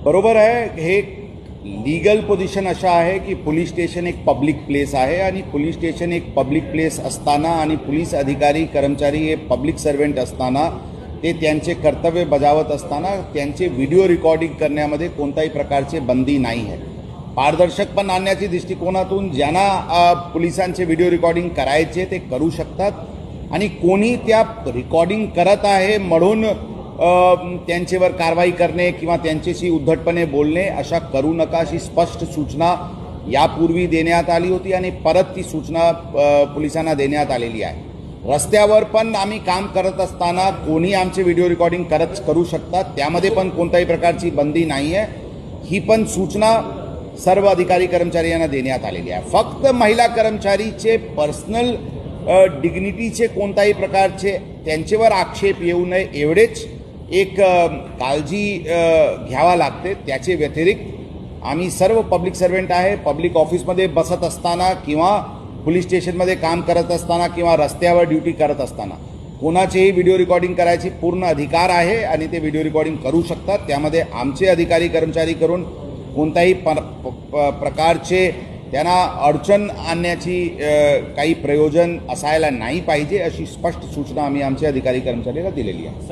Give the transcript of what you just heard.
बरोबर आहे. हे लीगल पोझिशन अशा आहे की पोलीस स्टेशन एक पब्लिक प्लेस आहे आणि पोलीस स्टेशन एक पब्लिक प्लेस असताना आणि पोलीस अधिकारी कर्मचारी हे पब्लिक सर्वेंट असताना ते त्यांचे कर्तव्य बजावत असताना त्यांचे व्हिडिओ रेकॉर्डिंग करण्यामध्ये कोणत्याही प्रकारचे बंदी नाही आहे. पारदर्शकपण आणण्याच्या दृष्टिकोनातून ज्यांना पोलिसांचे व्हिडिओ रेकॉर्डिंग करायचे ते करू शकतात आणि कोणी त्या रेकॉर्डिंग करत आहे म्हणून त्यांच्यावर कारवाई करणे किंवा त्यांच्याशी उद्धटपणे बोलणे अशा करू नका अशी स्पष्ट सूचना यापूर्वी देण्यात आली होती आणि परत ती सूचना पोलिसांना देण्यात आलेली आहे. रस्त्यावर पण आम्ही काम करत असताना कोणी आमचे व्हिडिओ रेकॉर्डिंग करू शकतात, त्यामध्ये पण कोणत्याही प्रकारची बंदी नाही आहे. ही पण सूचना सर्व अधिकारी कर्मचारी यांना देण्यात आलेली आहे. फक्त महिला कर्मचारीचे पर्सनल डिग्निटीचे कोणत्याही प्रकारचे त्यांच्यावर आक्षेप येऊ नये एवढेच एक काळजी घ्यावा लागते. त्याचे व्यतिरिक्त आम्ही सर्व पब्लिक सर्वेंट आहे, पब्लिक ऑफिसमध्ये बसत असताना किंवा पोलीस स्टेशनमध्ये काम करत असताना किंवा रस्त्यावर ड्युटी करत असताना कोणाचेही व्हिडिओ रेकॉर्डिंग करायचे पूर्ण अधिकार आहे आणि ते व्हिडिओ रेकॉर्डिंग करू शकतात. त्यामध्ये आमचे अधिकारी कर्मचारी करून कोणत्याही प्रकारचे त्यांना अडचण आणण्याची काही प्रयोजन असायला नाही पाहिजे अशी स्पष्ट सूचना आम्ही आमच्या अधिकारी कर्मचाऱ्याला दिलेली आहे.